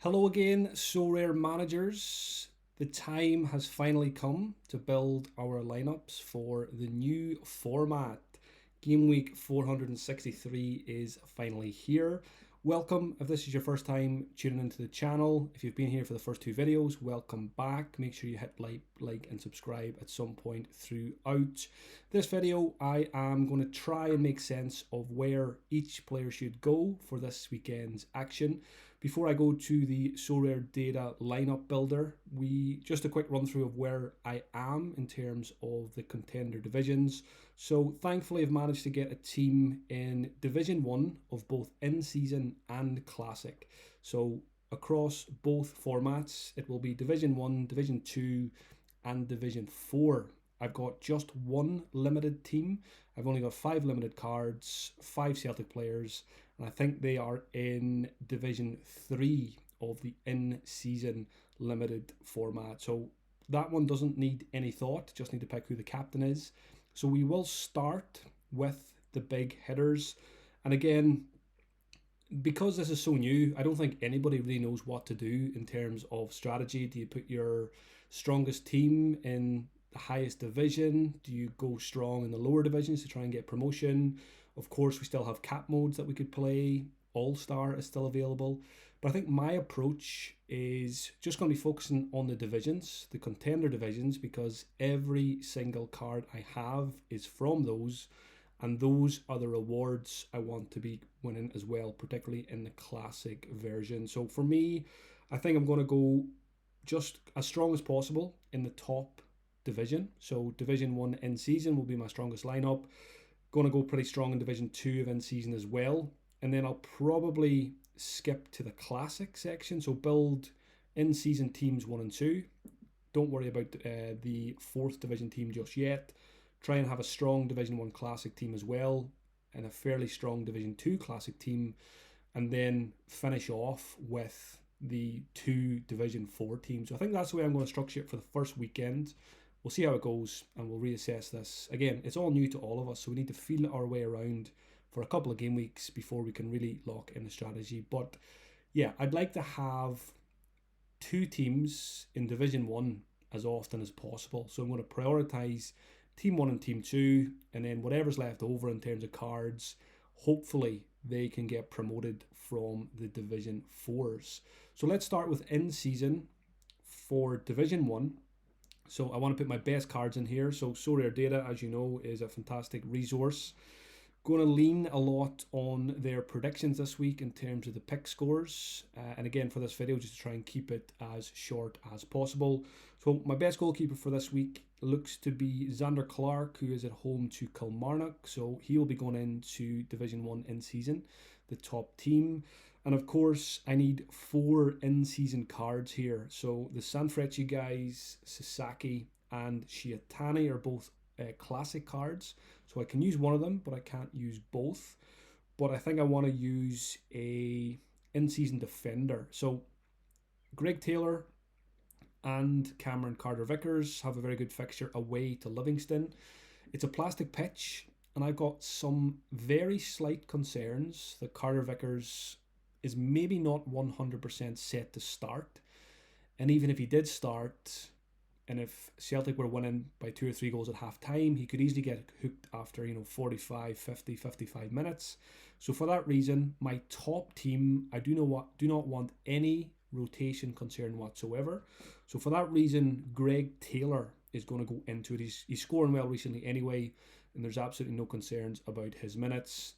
Hello again, Sorare managers. The time has finally come to build our lineups for the new format. Game week 463 is finally here. Welcome if this is your first time tuning into the channel. If you've been here for the first two videos, welcome back. Make sure you hit like and subscribe at some point throughout. This video, I am going to try and make sense of where each player should go for this weekend's action. Before I go to the Sorare Data lineup builder, just a quick run through of where I am in terms of the Contender Divisions. So thankfully I've managed to get a team in Division 1 of both in-season and Classic. So across both formats, it will be Division 1, Division 2 and Division 4. I've got just one limited team. I've only got 5 limited cards, 5 Celtic players, and I think they are in Division 3 of the in-season limited format. So that one doesn't need any thought, just need to pick who the captain is. So we will start with the big hitters. And again, because this is so new, I don't think anybody really knows what to do in terms of strategy. Do you put your strongest team in the highest division? Do you go strong in the lower divisions to try and get promotion? Of course, we still have cap modes that we could play. All-Star is still available. But I think my approach is just going to be focusing on the divisions, the Contender Divisions, because every single card I have is from those. And those are the rewards I want to be winning as well, particularly in the Classic version. So for me, I think I'm going to go just as strong as possible in the top division. So Division 1 in season will be my strongest lineup. Going to go pretty strong in Division 2 of in season as well. And then I'll probably skip to the Classic section. So build in season teams 1 and 2. Don't worry about the 4th division team just yet. Try and have a strong Division 1 Classic team as well, and a fairly strong Division 2 Classic team, and then finish off with the 2 Division 4 teams. So I think that's the way I'm going to structure it for the first weekend. We'll see how it goes, and we'll reassess this. Again, it's all new to all of us, so we need to feel our way around for a couple of game weeks before we can really lock in the strategy. But yeah, I'd like to have 2 teams in Division 1 as often as possible. So I'm going to prioritize Team 1 and Team 2, and then whatever's left over in terms of cards, hopefully they can get promoted from the Division 4s. So let's start with in-season for Division 1. So I want to put my best cards in here. So Sorare Data, as you know, is a fantastic resource. Going to lean a lot on their predictions this week in terms of the pick scores. And again, for this video, just to try and keep it as short as possible. So my best goalkeeper for this week looks to be Xander Clark, who is at home to Kilmarnock. So he will be going into Division 1 in season, the top team. And of course, I need 4 in-season cards here. So the Sanfrecce guys, Sasaki and Shiatani are both classic cards. So I can use one of them, but I can't use both. But I think I want to use a in-season defender. So Greg Taylor and Cameron Carter-Vickers have a very good fixture away to Livingston. It's a plastic pitch, and I've got some very slight concerns that Carter-Vickers is maybe not 100% set to start. And even if he did start, and if Celtic were winning by 2 or 3 goals at half time, he could easily get hooked after 45, 50, 55 minutes. So for that reason, my top team, I do not want any rotation concern whatsoever. So for that reason, Greg Taylor is going to go into it. He's scoring well recently anyway, and there's absolutely no concerns about his minutes.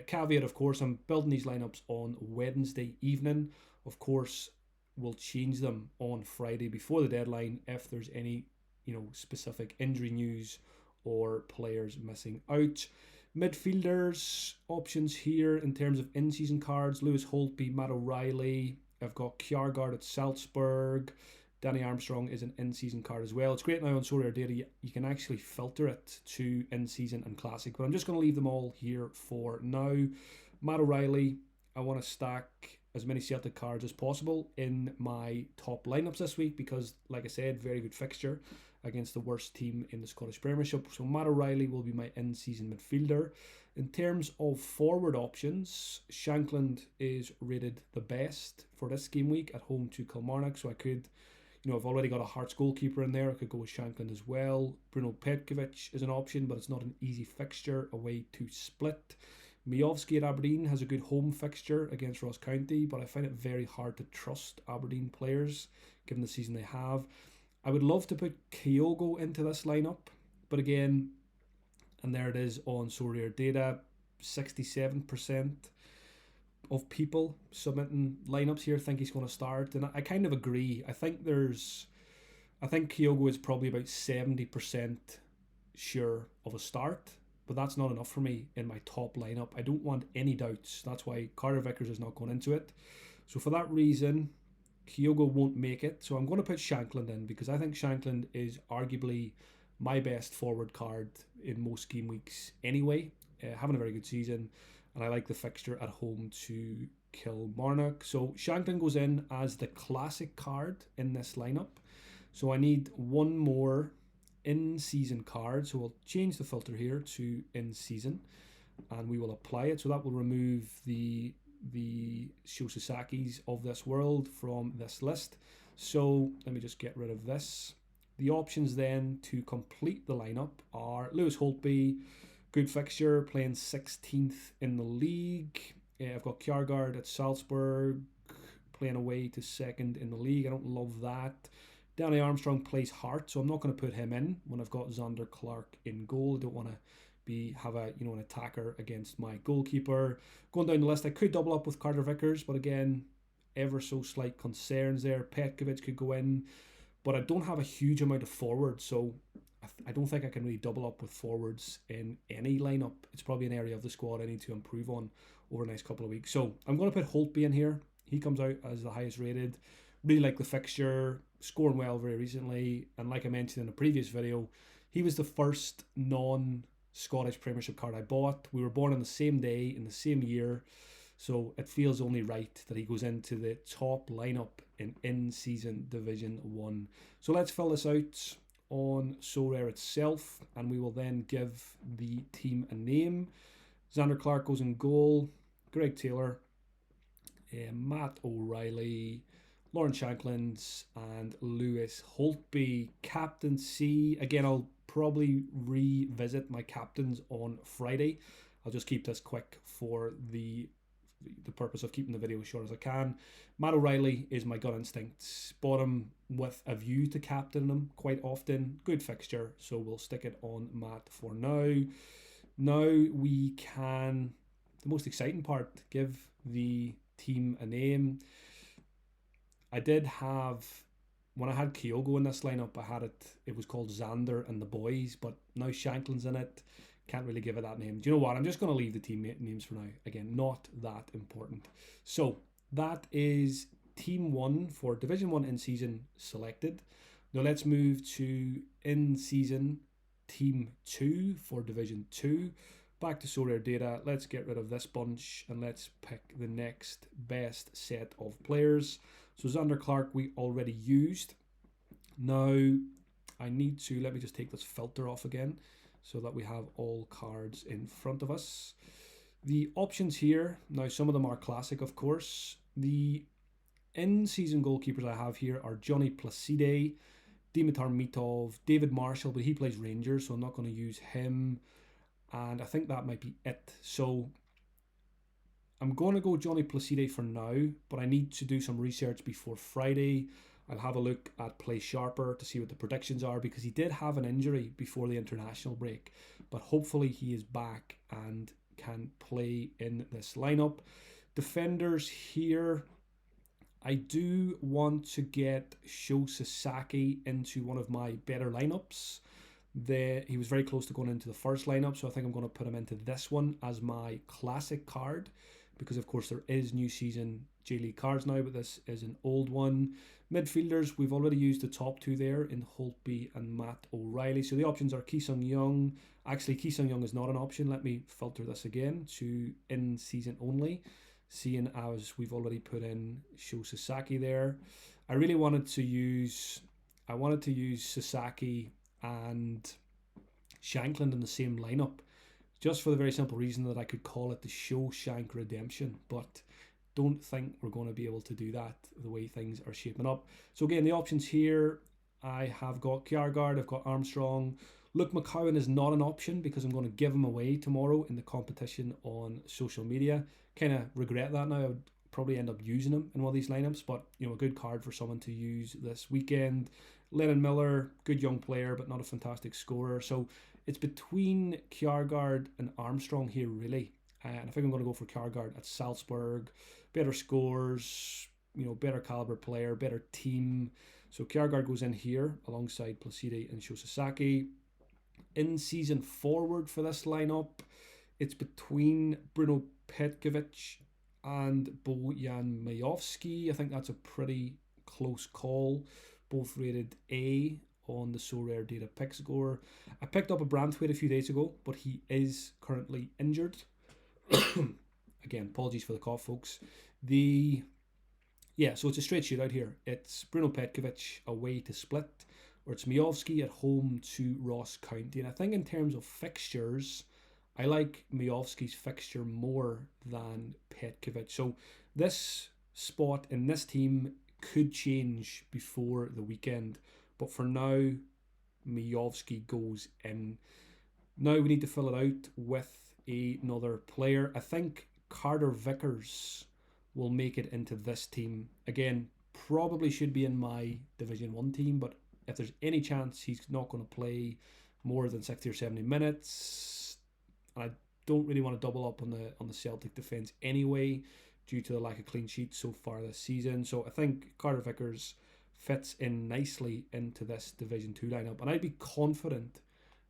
Caveat, of course, I'm building these lineups on Wednesday evening. Of course, we'll change them on Friday before the deadline if there's any specific injury news or players missing out. Midfielders options here in terms of in-season cards: Lewis Holtby, Matt O'Reilly. I've got Kjaergaard at Salzburg. Danny Armstrong is an in-season card as well. It's great now on Sorare Data, you can actually filter it to in-season and classic, but I'm just going to leave them all here for now. Matt O'Reilly, I want to stack as many Celtic cards as possible in my top lineups this week because, like I said, very good fixture against the worst team in the Scottish Premiership. So Matt O'Reilly will be my in-season midfielder. In terms of forward options, Shankland is rated the best for this game week at home to Kilmarnock. So I could, I've already got a Hearts goalkeeper in there. I could go with Shankland as well. Bruno Petkovic is an option, but it's not an easy fixture away to Split. Miovski at Aberdeen has a good home fixture against Ross County, but I find it very hard to trust Aberdeen players given the season they have. I would love to put Kyogo into this lineup, but again, and there it is on Sorare data, 67% of people submitting lineups here think he's going to start, and I kind of agree. I think Kyogo is probably about 70% sure of a start, but that's not enough for me in my top lineup. I don't want any doubts. That's why Carter Vickers is not going into it. So for that reason, Kyogo won't make it. So I'm going to put Shankland in because I think Shankland is arguably my best forward card in most game weeks anyway. Having a very good season, and I like the fixture at home to Kilmarnock. So Shankland goes in as the classic card in this lineup. So I need one more in-season card. So we'll change the filter here to in-season, and we will apply it. So that will remove the Sho Sasakis of this world from this list. So let me just get rid of this. The options then to complete the lineup are Lewis Holtby, good fixture, playing 16th in the league. I've got Kjærgaard at Salzburg, playing away to second in the league. I don't love that. Danny Armstrong plays Heart, so I'm not going to put him in when I've got Zander Clark in goal. I don't want to have an attacker against my goalkeeper. Going down the list, I could double up with Carter Vickers, but again, ever so slight concerns there. Petkovic could go in, but I don't have a huge amount of forwards, so I don't think I can really double up with forwards in any lineup. It's probably an area of the squad I need to improve on over the next couple of weeks. So I'm going to put Holtby in here. He comes out as the highest rated. Really like the fixture, scoring well very recently, and like I mentioned in a previous video, he was the first non-Scottish Premiership card I bought. We were born on the same day in the same year, so it feels only right that he goes into the top lineup in-season Division 1. So let's fill this out on Sorare itself, and we will then give the team a name. Zander Clark goes in goal, Greg Taylor, Matt O'Reilly, Lauren Shankland, and Lewis Holtby. Captaincy, again, I'll probably revisit my captains on Friday. I'll just keep this quick for the purpose of keeping the video as short as I can. Matt O'Reilly is my gut instinct. Bought him with a view to captaining him quite often. Good fixture, so we'll stick it on Matt for now. Now we can, the most exciting part, give the team a name. I did have, when I had Kyogo in this lineup, it was called Zander and the Boys, but now Shankland's in it. Can't really give it that name. Do you know what? I'm just going to leave the team names for now. Again, not that important. So that is Team 1 for Division 1 in-season selected. Now let's move to in-season Team 2 for Division 2. Back to Sorare data. Let's get rid of this bunch and let's pick the next best set of players. So Zander Clark we already used. Now I need to, let me just take this filter off again so that we have all cards in front of us. The options here, now some of them are classic of course. The in-season goalkeepers I have here are Johnny Placide, Dimitar Mitov, David Marshall, but he plays Rangers, so I'm not going to use him. And I think that might be it. So I'm going to go Johnny Placide for now, but I need to do some research before Friday. I'll have a look at Play Sharper to see what the predictions are, because he did have an injury before the international break, but hopefully he is back and can play in this lineup. Defenders here, I do want to get Sho Sasaki into one of my better lineups. He was very close to going into the first lineup, so I think I'm going to put him into this one as my classic card, because of course there is new season J-League cards now, but this is an old one. Midfielders, we've already used the top two there in Holtby and Matt O'Reilly. So the options are Ki Sung Young. Actually, Ki Sung Young is not an option. Let me filter this again to in-season only, seeing as we've already put in Sho Sasaki there. I really wanted to use Sasaki and Shankland in the same lineup, just for the very simple reason that I could call it the Shawshank Redemption, but don't think we're going to be able to do that the way things are shaping up. So again, the options here, I have got Kjaergaard, I've got Armstrong. Luke McCowan is not an option because I'm going to give him away tomorrow in the competition on social media. Kind of regret that now. I would probably end up using him in one of these lineups, but you know, a good card for someone to use this weekend. Lennon Miller, good young player, but not a fantastic scorer. So it's between Kjaergaard and Armstrong here, really. And I think I'm going to go for Kjaergaard at Salzburg. Better scores, you know, better caliber player, better team. So Kjaergaard goes in here alongside Placide and Shosasaki. In season forward for this lineup, it's between Bruno Petkovic and Bojan Majovski. I think that's a pretty close call. Both rated A on the Sorare Data pick score. I picked up a Branthwaite a few days ago, but he is currently injured. Again, apologies for the cough, folks. So it's a straight shootout here. It's Bruno Petkovic away to Split, or it's Majovski at home to Ross County. And I think in terms of fixtures, I like Majovski's fixture more than Petkovic. So this spot in this team could change before the weekend. But for now, Majovski goes in. Now we need to fill it out with another player. I think Carter Vickers will make it into this team. Again, probably should be in my Division 1 team, but if there's any chance he's not going to play more than 60 or 70 minutes, I don't really want to double up on the Celtic defence anyway, due to the lack of clean sheets so far this season. So I think Carter Vickers fits in nicely into this Division 2 lineup, and I'd be confident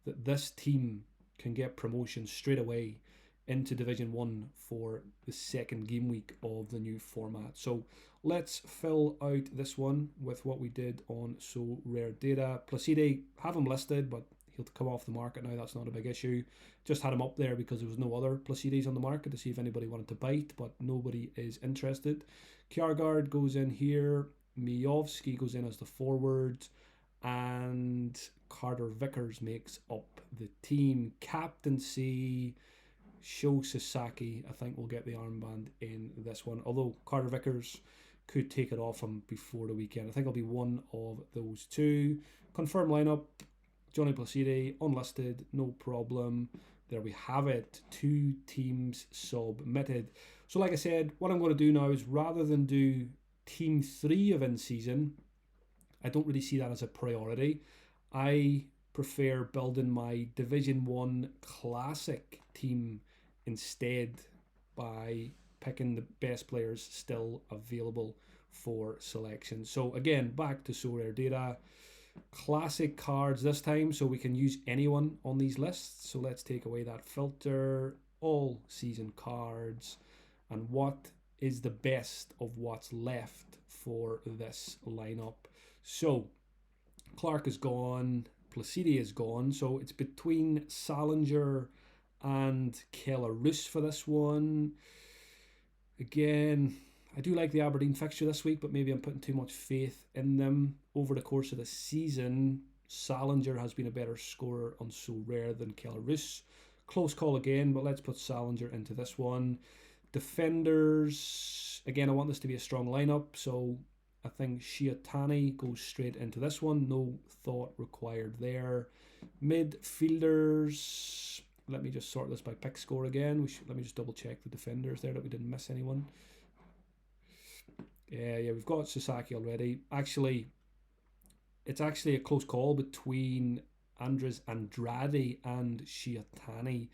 that this team can get promotion straight away into Division 1 for the second game week of the new format. So let's fill out this one with what we did on Sorare Data. Placide, have him listed, but he'll come off the market now. That's not a big issue. Just had him up there because there was no other Placides on the market to see if anybody wanted to bite, but nobody is interested. Kjaergaard goes in here. Majovski goes in as the forward, and Carter Vickers makes up the team. Captaincy, Sho Sasaki, I think, will get the armband in this one, although Carter Vickers could take it off him before the weekend. I think it'll be one of those two. Confirm lineup, Johnny Placide, unlisted, no problem. There we have it. 2 teams submitted. So like I said, what I'm going to do now is, rather than do Team 3 of in-season, I don't really see that as a priority. I prefer building my Division 1 Classic team instead by picking the best players still available for selection. So again, back to Sorare Data. Classic cards this time, so we can use anyone on these lists. So let's take away that filter. All season cards. And what is the best of what's left for this lineup? So Clark is gone, Placide is gone, so it's between Salinger and Keller Roos for this one. Again, I do like the Aberdeen fixture this week, but maybe I'm putting too much faith in them. Over the course of the season, Salinger has been a better scorer on Sorare than Keller Roos. Close call again, but let's put Salinger into this one. Defenders, again, I want this to be a strong lineup, so I think Shiatani goes straight into this one. No thought required there. Midfielders, let me just sort this by pick score again. Let me just double check the defenders there that we didn't miss anyone. Yeah, we've got Sasaki already. Actually, it's actually a close call between Andres Andrade and Shiatani.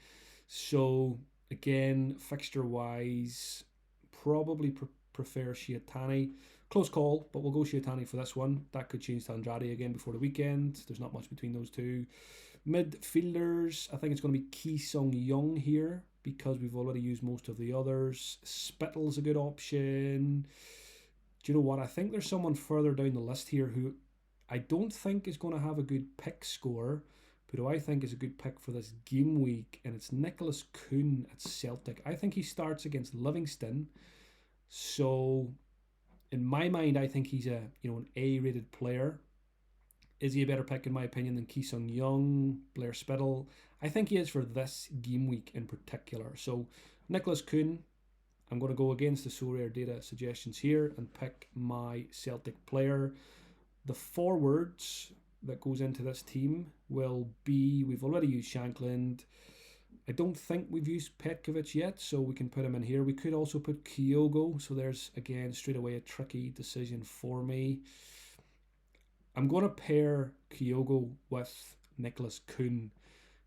So again, fixture-wise, probably prefer Shiatani. Close call, but we'll go Shiatani for this one. That could change to Andrade again before the weekend. There's not much between those two. Midfielders, I think it's going to be Ki Sung Young here because we've already used most of the others. Spittle's a good option. Do you know what? I think there's someone further down the list here who I don't think is going to have a good pick score, but who I think is a good pick for this game week, and it's Nicholas Kuhn at Celtic. I think he starts against Livingston, so in my mind, I think he's an A-rated player. Is he a better pick, in my opinion, than Ki Sung Young, Blair Spittle? I think he is for this game week in particular. So, Nicholas Kuhn, I'm going to go against the Sorare data suggestions here and pick my Celtic player. The forwards that goes into this team will be, we've already used Shankland. I don't think we've used Petkovic yet, so we can put him in here. We could also put Kyogo, so there's, again, straight away a tricky decision for me. I'm going to pair Kyogo with Nicholas Kuhn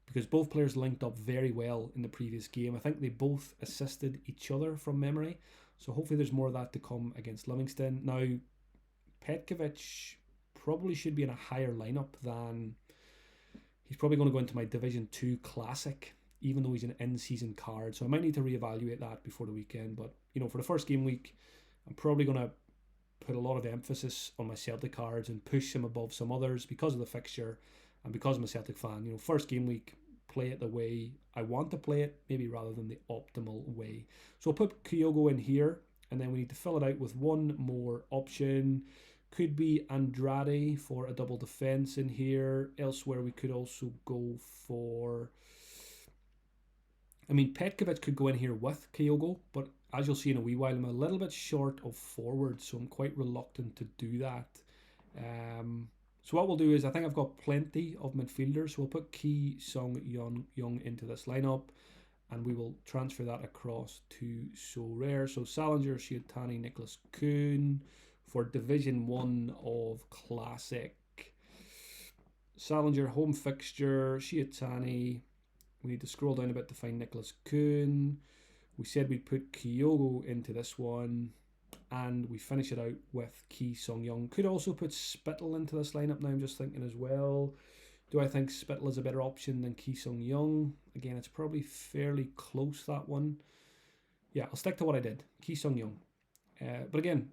because both players linked up very well in the previous game. I think they both assisted each other from memory, so hopefully there's more of that to come against Livingston. Now, Petkovic probably should be in a higher lineup than... He's probably going to go into my Division 2 Classic, even though he's an in-season card, so I might need to reevaluate that before the weekend. But, you know, for the first game week, I'm probably going to put a lot of emphasis on my Celtic cards and push him above some others because of the fixture and because I'm a Celtic fan. You know, first game week, play it the way I want to play it, maybe rather than the optimal way. So I'll put Kyogo in here, and then we need to fill it out with one more option. Could be Andrade for a double defence in here. Elsewhere, we could also go for... I mean, Petkovic could go in here with Kyogo, but as you'll see in a wee while, I'm a little bit short of forwards, so I'm quite reluctant to do that. So what we'll do is, I think I've got plenty of midfielders, so we'll put Ki Sung Young into this lineup, and we will transfer that across to Sorare. So Salinger, Shiotani, Nicholas Kuhn for Division 1 of Classic. Salinger, home fixture, Shiotani. We need to scroll down a bit to find Nicholas Kuhn. We said we'd put Kyogo into this one, and we finish it out with Ki Sung Young. Could also put Spittle into this lineup now, I'm just thinking as well. Do I think Spittle is a better option than Ki Sung Young? Again, it's probably fairly close, that one. Yeah, I'll stick to what I did, Ki Sung Young. But again,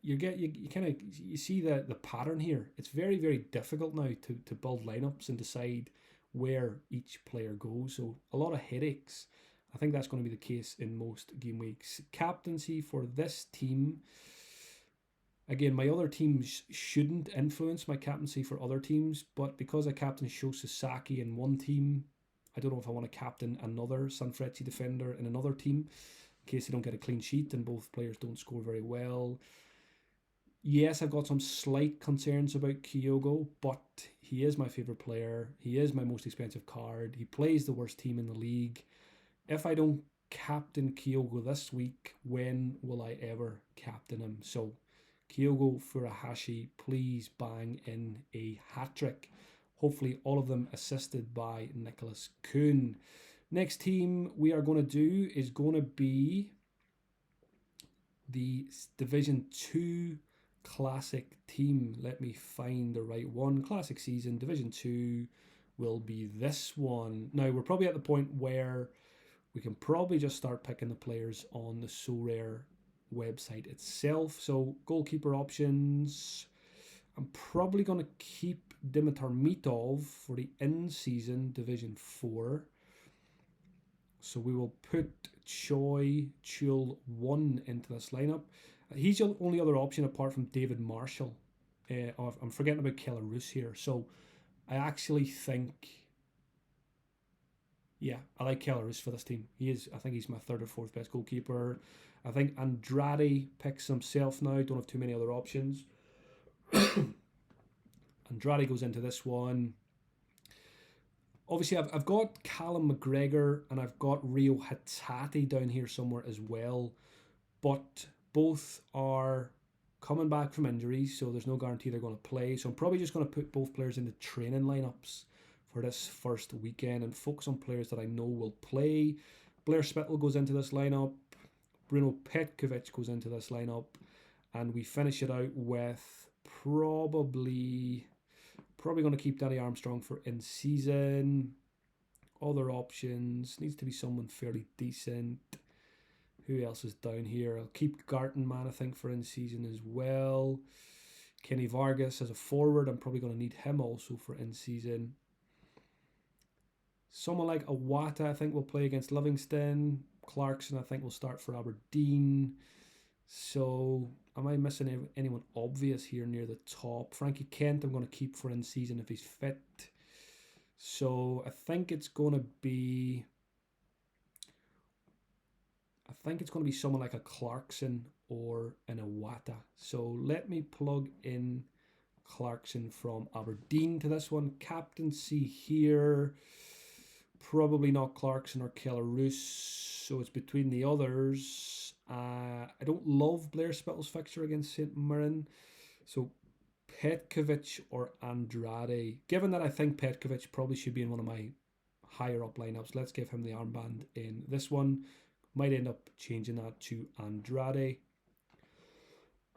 you see the pattern here. It's very, very difficult now to build lineups and decide where each player goes. So a lot of headaches. I think that's going to be the case in most game weeks. Captaincy for this team. Again, my other teams shouldn't influence my captaincy for other teams, but because I captain Sho Sasaki in one team, I don't know if I want to captain another Sanfrecce defender in another team in case they don't get a clean sheet and both players don't score very well. Yes, I've got some slight concerns about Kyogo, but he is my favourite player. He is my most expensive card. He plays the worst team in the league. If I don't captain Kyogo this week, when will I ever captain him? So, Kyogo Furuhashi, please bang in a hat-trick. Hopefully all of them assisted by Nicholas Kuhn. Next team we are going to do is going to be the Division 2 Classic team. Let me find the right one. Classic season, Division 2 will be this one. Now, we're probably at the point where we can probably just start picking the players on the Sorare website itself. So, goalkeeper options. I'm probably going to keep Dimitar Mitov for the in-season Division 4. So we will put Choi Chul 1 into this lineup. He's the only other option apart from David Marshall. I'm forgetting about Kelarus here. So I actually think... Yeah, I like Kelarus for this team. I think he's my third or fourth best goalkeeper. I think Andrade picks himself now. Don't have too many other options. Andrade goes into this one. Obviously, I've got Callum McGregor and I've got Rio Hatate down here somewhere as well. But both are coming back from injuries, so there's no guarantee they're going to play. So I'm probably just going to put both players into training lineups for this first weekend and focus on players that I know will play. Blair Spittle goes into this lineup. Bruno Petkovic goes into this lineup. And we finish it out with probably going to keep Danny Armstrong for in-season. Other options. Needs to be someone fairly decent. Who else is down here? I'll keep Gartenman, I think, for in-season as well. Kenny Vargas as a forward. I'm probably going to need him also for in-season. Someone like Awata, I think, will play against Livingston. Clarkson, I think, will start for Aberdeen. So, am I missing anyone obvious here near the top? Frankie Kent, I'm going to keep for in season if he's fit. So, I think it's going to be someone like a Clarkson or an Iwata. So let me plug in Clarkson from Aberdeen to this one. Captaincy here, probably not Clarkson or Kellaroos, so it's between the others. I don't love Blair Spittle's fixture against St Mirren, so Petkovic or Andrade. Given that I think Petkovic probably should be in one of my higher up lineups, let's give him the armband in this one. Might end up changing that to Andrade.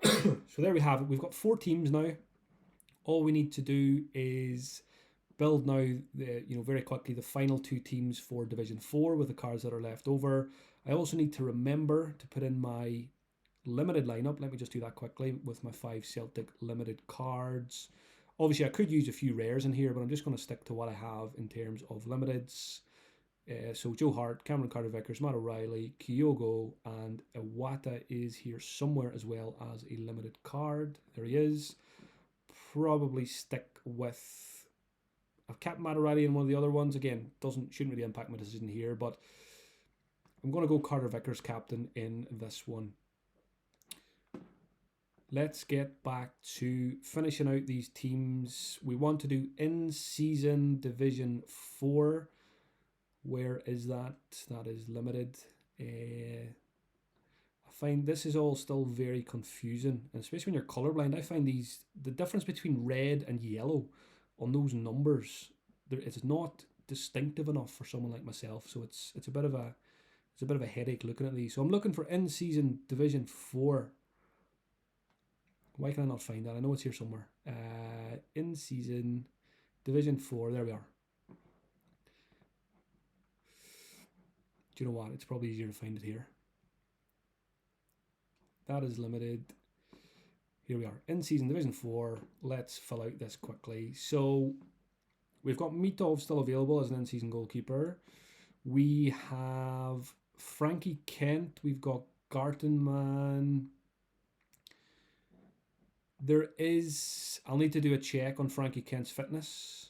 So there we have it. We've got 4 teams now. All we need to do is build now, very quickly, the final 2 teams for Division 4 with the cards that are left over. I also need to remember to put in my limited lineup. Let me just do that quickly with my 5 Celtic limited cards. Obviously, I could use a few rares in here, but I'm just going to stick to what I have in terms of limiteds. So Joe Hart, Cameron Carter-Vickers, Matt O'Reilly, Kyogo, and Iwata is here somewhere as well as a limited card. There he is. Probably stick with... I've kept Matt O'Reilly in one of the other ones. Again, shouldn't really impact my decision here, but I'm going to go Carter-Vickers captain in this one. Let's get back to finishing out these teams. We want to do in-season Division 4. Where is that? That is limited. I find this is all still very confusing, and especially when you're colorblind. I find the difference between red and yellow on those numbers, it's not distinctive enough for someone like myself. So it's a bit of a headache looking at these. So I'm looking for in-season Division 4. Why can I not find that? I know it's here somewhere. In-season Division 4. There we are. Do you know what? It's probably easier to find it here. That is limited. Here we are. In-season Division 4. Let's fill out this quickly. So we've got Mitov still available as an in-season goalkeeper. We have Frankie Kent. We've got Gartenman. I'll need to do a check on Frankie Kent's fitness.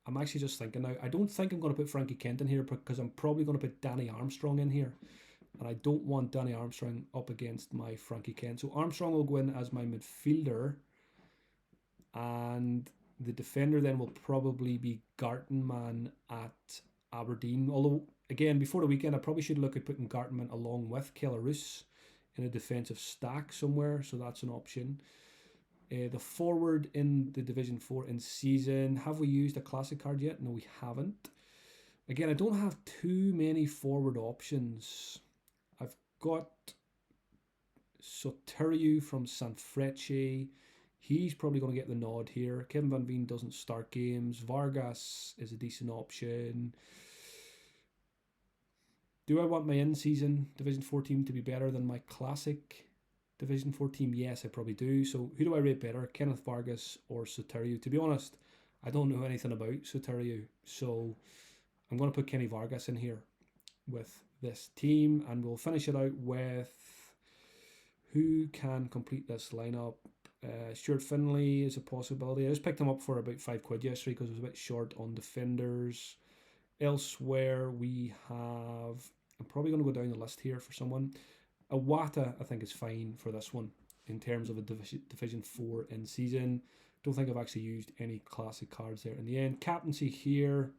I'm actually just thinking now, I don't think I'm going to put Frankie Kent in here because I'm probably going to put Danny Armstrong in here. And I don't want Danny Armstrong up against my Frankie Kent. So Armstrong will go in as my midfielder. And the defender then will probably be Gartenman at Aberdeen. Although, again, before the weekend, I probably should look at putting Gartenman along with Kellaroos in a defensive stack somewhere. So that's an option. The forward in the Division 4 in season. Have we used a classic card yet? No, we haven't. Again, I don't have too many forward options. I've got Soteriou from Sanfrecce. He's probably going to get the nod here. Kevin Van Veen doesn't start games. Vargas is a decent option. Do I want my in-season Division 4 team to be better than my classic Division 4 team? Yes, I probably do. So who do I rate better, Kenneth Vargas or Soteriou? To be honest, I don't know anything about Soteriou. So I'm going to put Kenny Vargas in here with this team. And we'll finish it out with who can complete this lineup. Stuart Finlay is a possibility. I just picked him up for about £5 yesterday because I was a bit short on defenders. Elsewhere, we have... I'm probably going to go down the list here for someone. Iwata, I think, is fine for this one in terms of a Division 4 in season. Don't think I've actually used any classic cards there in the end. Captaincy here,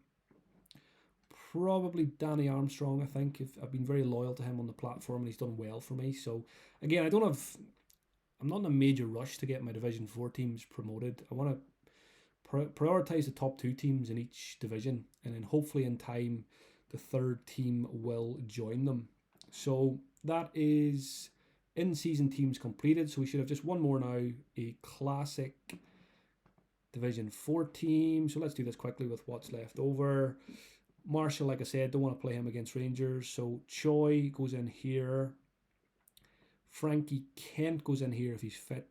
probably Danny Armstrong, I think. I've been very loyal to him on the platform and he's done well for me. So, again, I'm not in a major rush to get my Division 4 teams promoted. I want to prioritise the top 2 teams in each division, and then hopefully in time the 3rd team will join them. So that is in-season teams completed. So we should have just one more now, a classic Division 4 team. So let's do this quickly with what's left over. Marshall, like I said, don't want to play him against Rangers. So Choi goes in here. Frankie Kent goes in here if he's fit.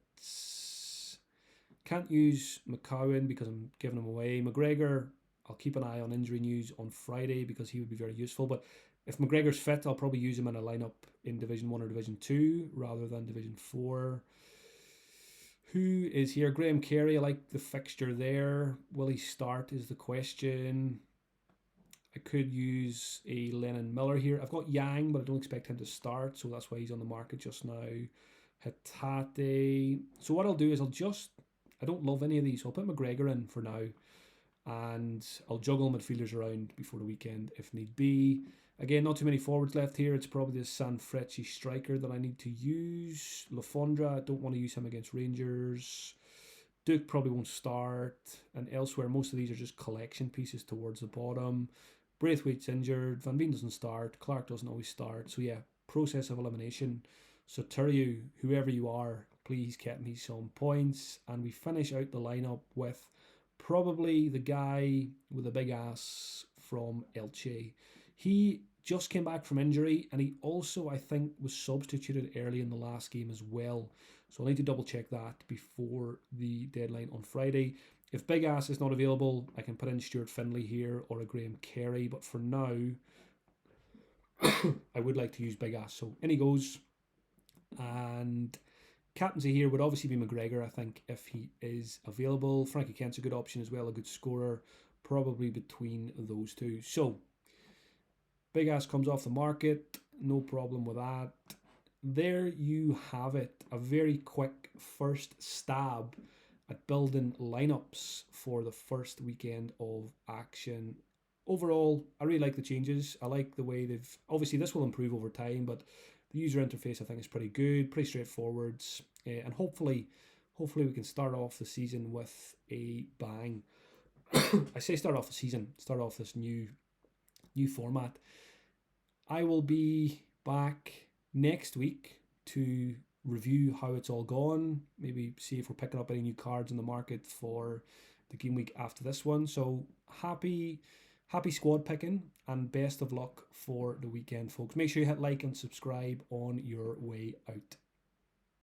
Can't use McCowan because I'm giving him away. McGregor, I'll keep an eye on injury news on Friday because he would be very useful. But If McGregor's fit, I'll probably use him in a lineup in Division 1 or Division 2 rather than Division 4. Who is here? Graham Carey, I like the fixture there. Will he start is the question. I could use a Lennon Miller here. I've got Yang, but I don't expect him to start, so that's why he's on the market just now. Hatate. So what I'll do is I don't love any of these, so I'll put McGregor in for now, and I'll juggle midfielders around before the weekend if need be. Again, not too many forwards left here. It's probably the Sanfrecce striker that I need to use. Lafondra, I don't want to use him against Rangers. Duke probably won't start. And elsewhere, most of these are just collection pieces towards the bottom. Braithwaite's injured. Van Veen doesn't start. Clark doesn't always start. So yeah, process of elimination. So Turriu, whoever you are, please get me some points. And we finish out the lineup with probably the guy with a big ass from Elche. He just came back from injury, and he also, I think, was substituted early in the last game as well. So I'll need to double check that before the deadline on Friday. If Big Ass is not available, I can put in Stuart Findlay here or a Graham Carey. But for now, I would like to use Big Ass. So in he goes. And captaincy here would obviously be McGregor, I think, if he is available. Frankie Kent's a good option as well, a good scorer. Probably between those two. So Big Ass comes off the market. No problem with that. There you have it. A very quick first stab at building lineups for the first weekend of action. Overall, I really like the changes. I like the way they've... Obviously, this will improve over time, but the user interface, I think, is pretty good, pretty straightforward. And hopefully we can start off the season with a bang. I say start off the season, start off this new format. I will be back next week to review how it's all gone, maybe see if we're picking up any new cards in the market for the game week after this one. So happy squad picking and best of luck for the weekend, folks. Make sure you hit like and subscribe on your way out.